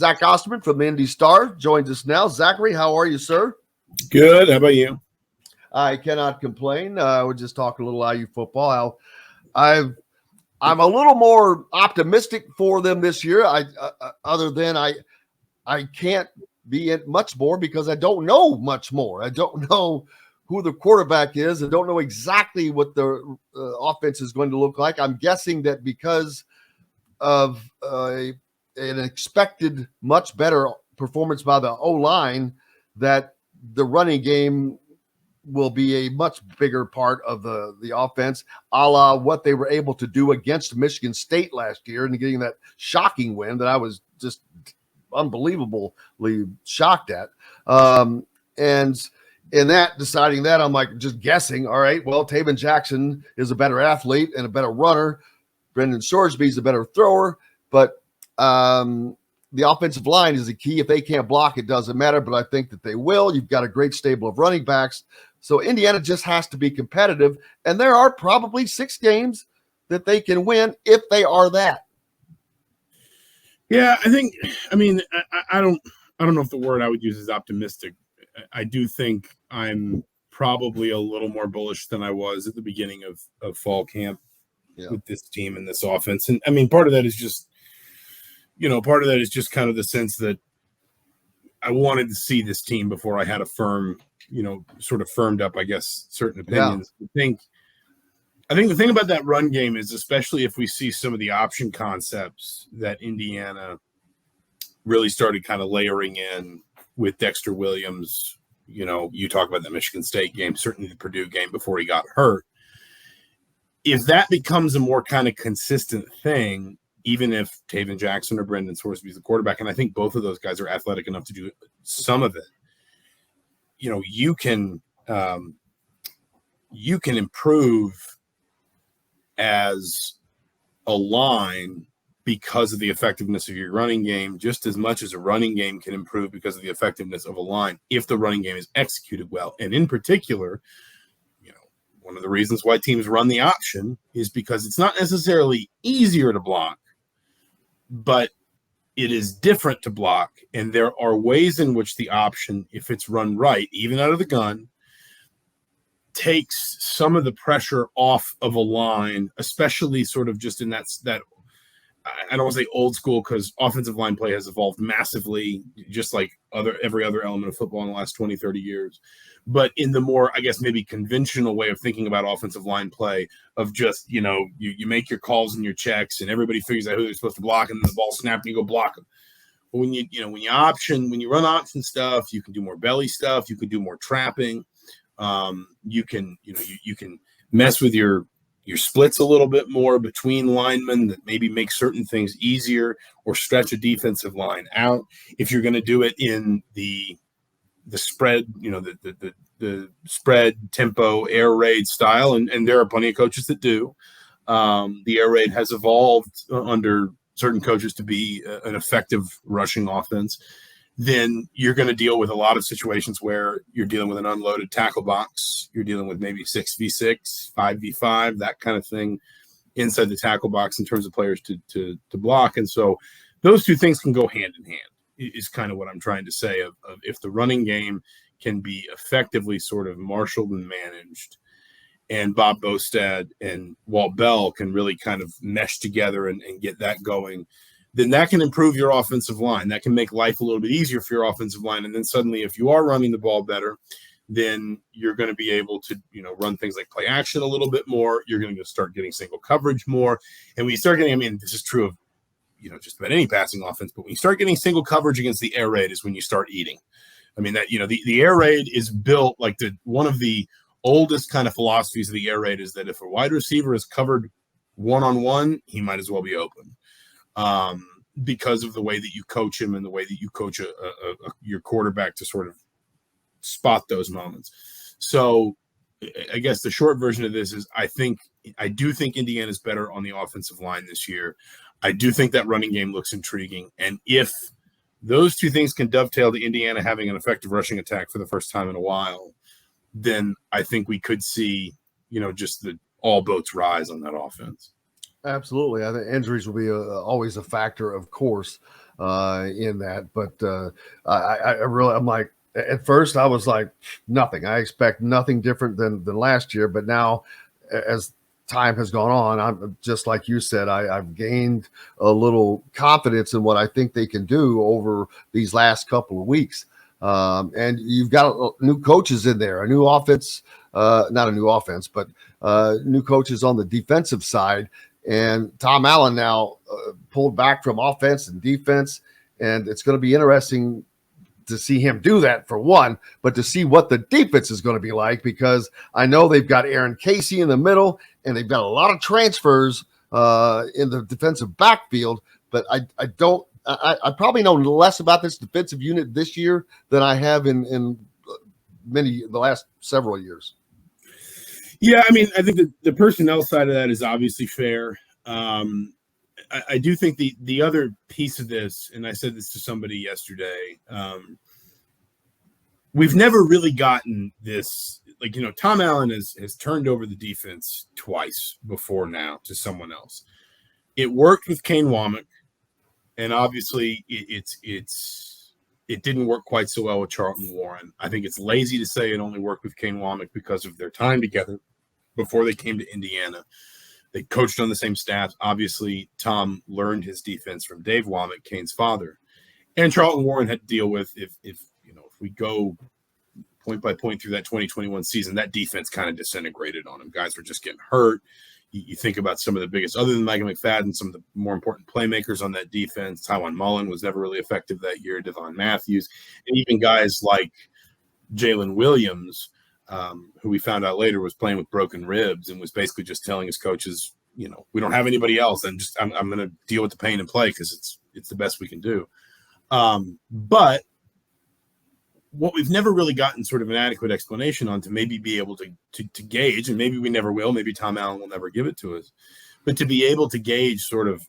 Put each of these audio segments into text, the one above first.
Zach Osterman from the Indy Star joins us now. Zachary, how are you, sir? Good. How about you? I cannot complain. We're just talking a little IU football. I'm a little more optimistic for them this year. Other than I can't be it much more because I don't know much more. I don't know who the quarterback is. I don't know exactly what the offense is going to look like. I'm guessing that because of an expected much better performance by the O-line, that the running game will be a much bigger part of the offense, a la what they were able to do against Michigan State last year and getting that shocking win that I was just unbelievably shocked at. And in that, deciding that, I'm like just guessing, all right, well, Taven Jackson is a better athlete and a better runner. Brendan Shoresby is a better thrower, but the offensive line is the key. If they can't block, it doesn't matter, but I think that they will. You've got a great stable of running backs. So Indiana just has to be competitive, and there are probably 6 games that they can win if they are that. Yeah, I don't know if the word I would use is optimistic. I do think I'm probably a little more bullish than I was at the beginning of fall camp with this team and this offense. And I mean, part of that is just kind of the sense that I wanted to see this team before I had a sort of firmed up, I guess, certain opinions. Yeah. I think the thing about that run game is, especially if we see some of the option concepts that Indiana really started kind of layering in with Dexter Williams. You talk about the Michigan State game, certainly the Purdue game before he got hurt. If that becomes a more kind of consistent thing, even if Taven Jackson or Brendan Shoresby is the quarterback, and I think both of those guys are athletic enough to do some of it, you can improve as a line because of the effectiveness of your running game, just as much as a running game can improve because of the effectiveness of a line if the running game is executed well. And in particular, one of the reasons why teams run the option is because it's not necessarily easier to block, but it is different to block. And there are ways in which the option, if it's run right, even out of the gun, takes some of the pressure off of a line, especially sort of just in that I don't want to say old school, because offensive line play has evolved massively, just like every other element of football in the last 20, 30 years. But in the more, I guess, maybe conventional way of thinking about offensive line play of just, you make your calls and your checks and everybody figures out who they're supposed to block and then the ball snapped and you go block them. But when you run option stuff, you can do more belly stuff. You can do more trapping. You can mess with your splits a little bit more between linemen that maybe make certain things easier or stretch a defensive line out. If you're going to do it in the spread, the spread tempo air raid style, and there are plenty of coaches that do. The air raid has evolved under certain coaches to be an effective rushing offense. Then you're going to deal with a lot of situations where you're dealing with an unloaded tackle box. You're dealing with maybe 6v6, 5v5, that kind of thing inside the tackle box in terms of players to block. And so those two things can go hand in hand is kind of what I'm trying to say of if the running game can be effectively sort of marshaled and managed, and Bob Bostad and Walt Bell can really kind of mesh together and get that going, then that can improve your offensive line. That can make life a little bit easier for your offensive line. And then suddenly, if you are running the ball better, then you're going to be able to, run things like play action a little bit more. You're going to start getting single coverage more. And when you start getting, this is true of, just about any passing offense, but when you start getting single coverage against the air raid is when you start eating. The air raid is built like one of the oldest kind of philosophies of the air raid is that if a wide receiver is covered one-on-one, he might as well be open. Because of the way that you coach him and the way that you coach your quarterback to sort of spot those moments. So I guess the short version of this is I do think Indiana's better on the offensive line this year. I do think that running game looks intriguing. And if those two things can dovetail to Indiana having an effective rushing attack for the first time in a while, then I think we could see, just all boats rise on that offense. Absolutely. I think injuries will be always a factor, of course. in that. But I'm like, at first I was like, nothing. I expect nothing different than last year. But now, as time has gone on, I'm just like you said, I've gained a little confidence in what I think they can do over these last couple of weeks. And you've got new coaches in there, a new offense, not a new offense, but new coaches on the defensive side. And Tom Allen now pulled back from offense and defense. And it's going to be interesting to see him do that, for one, but to see what the defense is going to be like, because I know they've got Aaron Casey in the middle and they've got a lot of transfers in the defensive backfield. But I probably know less about this defensive unit this year than I have in the last several years. Yeah, I mean, I think the personnel side of that is obviously fair. I do think the other piece of this, and I said this to somebody yesterday, we've never really gotten this, like, Tom Allen has turned over the defense twice before now to someone else. It worked with Kane Womack, and obviously it didn't work quite so well with Charlton Warren. I think it's lazy to say it only worked with Kane Womack because of their time together before they came to Indiana. They coached on the same staff. Obviously, Tom learned his defense from Dave Womack, Kane's father. And Charlton Warren had to deal with, if we go point by point through that 2021 season, that defense kind of disintegrated on him. Guys were just getting hurt. You think about some of the biggest, other than Micah McFadden, some of the more important playmakers on that defense. Tywan Mullen was never really effective that year. Devon Matthews, and even guys like Jalen Williams, who we found out later was playing with broken ribs and was basically just telling his coaches, we don't have anybody else, and I'm going to deal with the pain and play because it's the best we can do. But what we've never really gotten sort of an adequate explanation on, to maybe be able to gauge, and maybe we never will, maybe Tom Allen will never give it to us, but to be able to gauge sort of,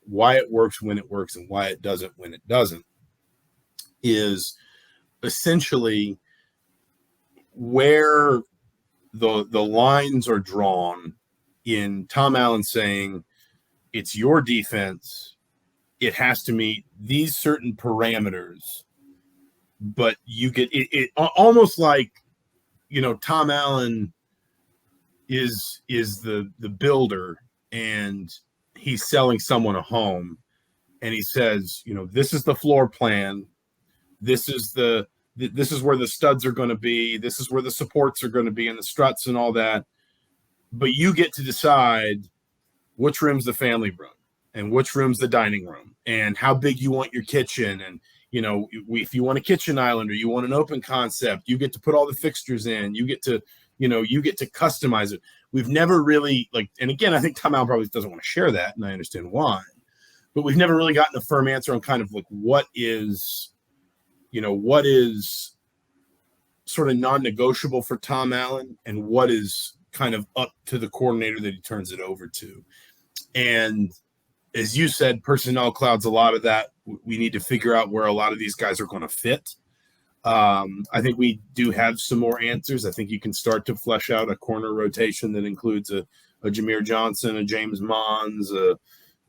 why it works when it works and why it doesn't when it doesn't, is essentially where the lines are drawn in Tom Allen saying it's your defense, it has to meet these certain parameters, but you get it almost like, Tom Allen is the builder and he's selling someone a home, and he says, this is the floor plan, this is where the studs are going to be, this is where the supports are going to be, and the struts and all that. But you get to decide which room's the family room and which room's the dining room and how big you want your kitchen. And, if you want a kitchen island or you want an open concept, you get to put all the fixtures in. You get to, customize it. We've never really, and again, I think Tom Allen probably doesn't want to share that, and I understand why. But we've never really gotten a firm answer on kind of like what is sort of non-negotiable for Tom Allen and what is kind of up to the coordinator that he turns it over to. And as you said, personnel clouds a lot of that. We need to figure out where a lot of these guys are going to fit. I think we do have some more answers. I think you can start to flesh out a corner rotation that includes a Jameer Johnson, a James Mons, a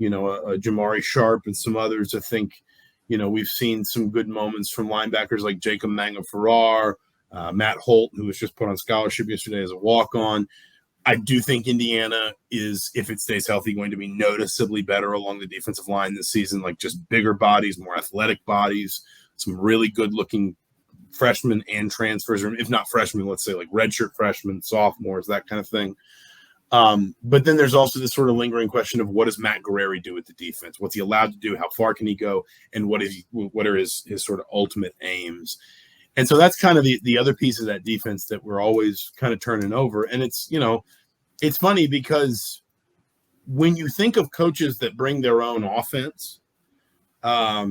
Jamari Sharp, and some others. I think, we've seen some good moments from linebackers like Jacob Manga-Farrar, Matt Holt, who was just put on scholarship yesterday as a walk-on. I do think Indiana is, if it stays healthy, going to be noticeably better along the defensive line this season, like just bigger bodies, more athletic bodies, some really good-looking freshmen and transfers, or if not freshmen, let's say like redshirt freshmen, sophomores, that kind of thing. But then there's also this sort of lingering question of what does Matt Guerreri do with the defense? What's he allowed to do? How far can he go? And what are his sort of ultimate aims? And so that's kind of the other piece of that defense that we're always kind of turning over. And it's, it's funny because when you think of coaches that bring their own offense, a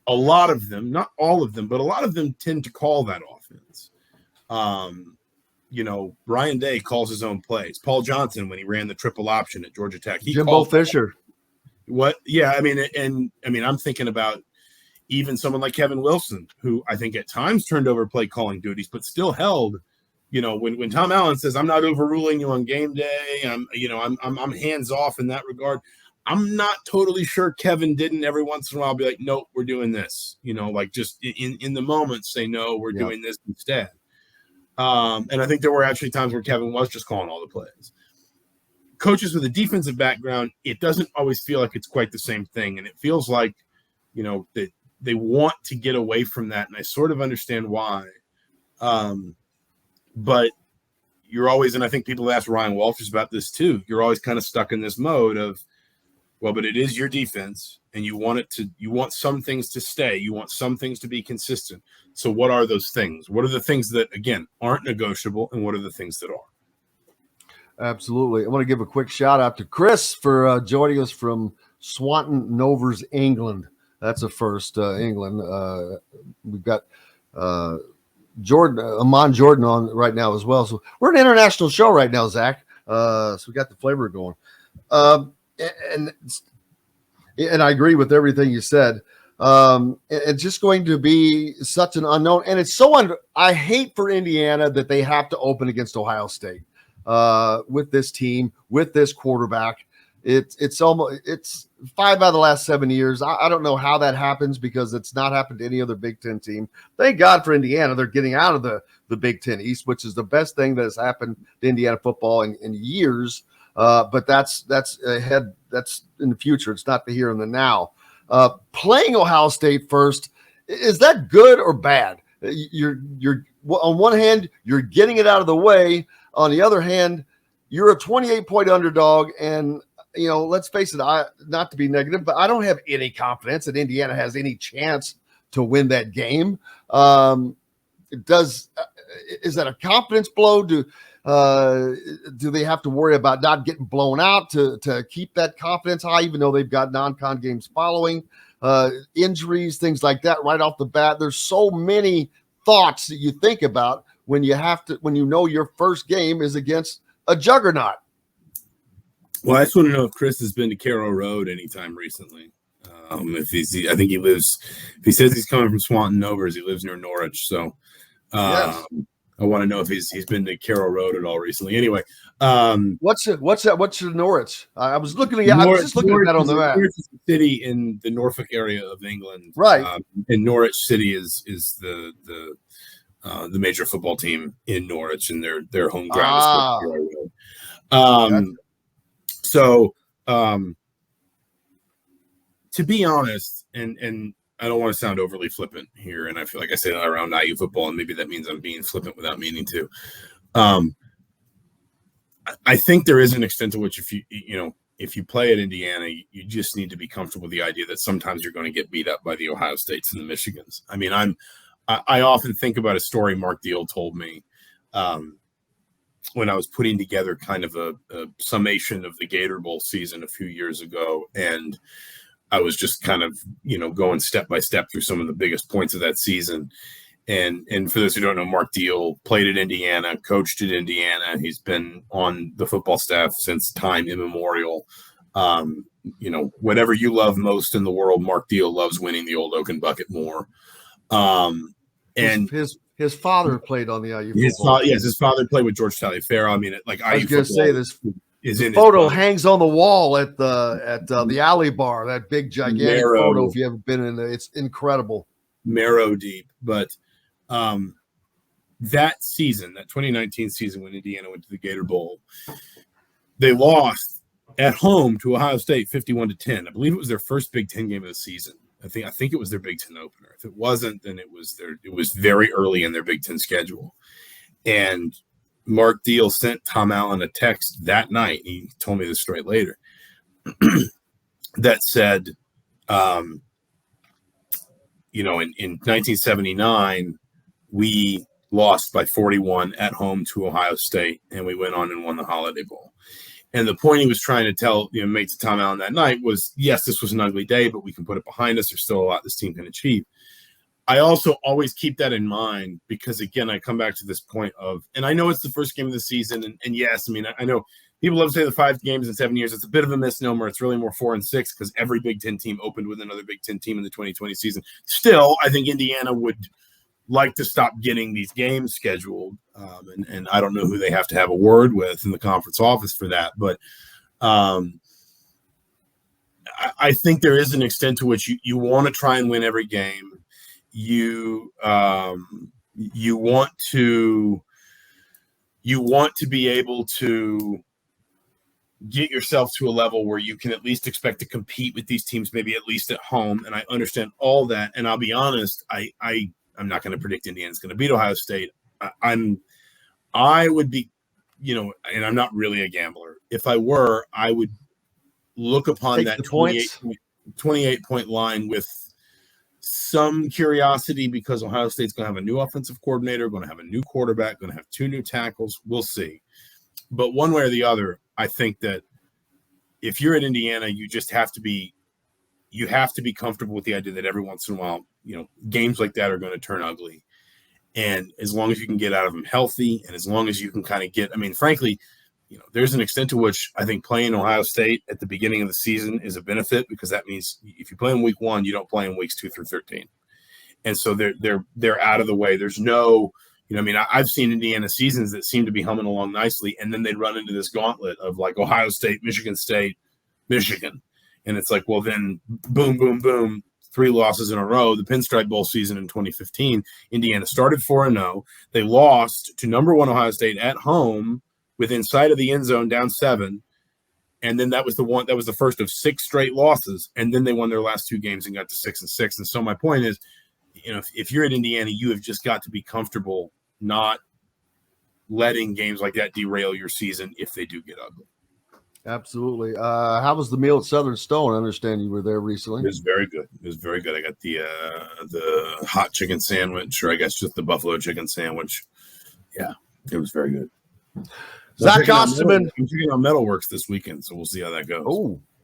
lot of them, not all of them, but a lot of them tend to call that offense. Ryan Day calls his own plays. Paul Johnson, when he ran the triple option at Georgia Tech, Jimbo Fisher. What? Yeah, I'm thinking about even someone like Kevin Wilson, who I think at times turned over play calling duties, but still held. When Tom Allen says, "I'm not overruling you on game day," I'm hands off in that regard. I'm not totally sure Kevin didn't every once in a while be like, nope, we're doing this. Like just in the moment say, no, we're doing this instead. And I think there were actually times where Kevin was just calling all the plays. Coaches with a defensive background, it doesn't always feel like it's quite the same thing. And it feels like, that they want to get away from that. And I sort of understand why. But you're always, and I think people ask Ryan Walters about this too, you're always kind of stuck in this mode of, well, but it is your defense and you want some things to stay. You want some things to be consistent. So what are those things? What are the things that, again, aren't negotiable, and what are the things that are? Absolutely. I want to give a quick shout out to Chris for joining us from Swanton Novers, England. That's a first, England. We've got Amon Jordan on right now as well. So we're an international show right now, Zach. So we got the flavor going. And I agree with everything you said. It's just going to be such an unknown. And it's so I hate for Indiana that they have to open against Ohio State with this team, with this quarterback. It's 5 out of the last 7 years. I don't know how that happens because it's not happened to any other Big Ten team. Thank God for Indiana. They're getting out of the Big Ten East, which is the best thing that has happened to Indiana football in years. But that's ahead. That's in the future. It's not the here and the now. Playing Ohio State first, is that good or bad? You're on one hand, you're getting it out of the way. On the other hand, you're a 28-point underdog, and let's face it. Not to be negative, but I don't have any confidence that Indiana has any chance to win that game. Is that a confidence blow? Do they have to worry about not getting blown out to keep that confidence high, even though they've got non-con games following, injuries, things like that right off the bat? There's so many thoughts that you think about when you know your first game is against a juggernaut. Well, I just want to know if Chris has been to Carroll Road anytime recently. If he says he's coming from Swanton Novers, he lives near Norwich. So yes. I want to know if he's been to Carroll Road at all recently. Anyway, what's the Norwich? I was looking at. I was just looking at that on the map. Norwich is a city in the Norfolk area of England, right? And Norwich City is the major football team in Norwich, and their home ground is Carroll Road. So, to be honest, and I don't want to sound overly flippant here, and I feel like I say that around IU football, and maybe that means I'm being flippant without meaning to. I think there is an extent to which if you play at Indiana, you just need to be comfortable with the idea that sometimes you're going to get beat up by the Ohio States and the Michigans. I mean, I often think about a story Mark Deal told me when I was putting together kind of a summation of the Gator Bowl season a few years ago, and I was just kind of, going step by step through some of the biggest points of that season. And for those who don't know, Mark Deal played at Indiana, coached at Indiana. He's been on the football staff since time immemorial. Whatever you love most in the world, Mark Deal loves winning the old Oaken Bucket more. And his father played on the IU football. His father played with George Taliaferro. I mean, I was going to say this. The photo hangs on the wall at the alley bar. That big gigantic photo. If you haven't been in there, it's incredible. Marrow deep, but that season, that 2019 season when Indiana went to the Gator Bowl, they lost at home to Ohio State 51-10. I believe it was their first Big Ten game of the season. I think it was their Big Ten opener. If it wasn't, then it was very early in their Big Ten schedule. And Mark Deal sent Tom Allen a text that night. He told me this story later that said, in 1979, we lost by 41 at home to Ohio State, and we went on and won the Holiday Bowl. And the point he was trying to make to Tom Allen that night was, yes, this was an ugly day, but we can put it behind us. There's still a lot this team can achieve. I also always keep that in mind because, again, I come back to this point of, and I know it's the first game of the season, and yes, I mean, I know people love to say the 5 games in 7 years. It's a bit of a misnomer. It's really more 4 and 6 because every Big Ten team opened with another Big Ten team in the 2020 season. Still, I think Indiana would like to stop getting these games scheduled, and I don't know who they have to have a word with in the conference office for that. But I think there is an extent to which you want to try and win every game. You want to be able to get yourself to a level where you can at least expect to compete with these teams, maybe at least at home. And I understand all that. And I'll be honest, I'm not going to predict Indiana's going to beat Ohio State. I would be, and I'm not really a gambler. If I were, I would look upon that 28 point line with some curiosity, because Ohio State's going to have a new offensive coordinator, going to have a new quarterback, going to have 2 new tackles. We'll see. But one way or the other, I think that if you're at Indiana, you have to be comfortable with the idea that every once in a while, games like that are going to turn ugly. And as long as you can get out of them healthy, and as long as you can kind of frankly, there's an extent to which I think playing Ohio State at the beginning of the season is a benefit, because that means if you play in week 1, you don't play in weeks 2 through 13. And so they're out of the way. There's no, I've seen Indiana seasons that seem to be humming along nicely, and then they'd run into this gauntlet of like Ohio State, Michigan State, Michigan. And it's like, well, then boom, boom, boom, 3 losses in a row. The Pinstripe Bowl season in 2015, Indiana started 4-0. They lost to number 1 Ohio State at home within sight of the end zone, down 7. And then that was the first of 6 straight losses. And then they won their last 2 games and got to 6-6. And so my point is, if you're at Indiana, you have just got to be comfortable not letting games like that derail your season if they do get ugly. Absolutely. How was the meal at Southern Stone? I understand you were there recently. It was very good. I got the hot chicken sandwich, or I guess just the buffalo chicken sandwich. Yeah, it was very good. Zach Osterman. I'm checking out Metalworks this weekend, so we'll see how that goes. Oh,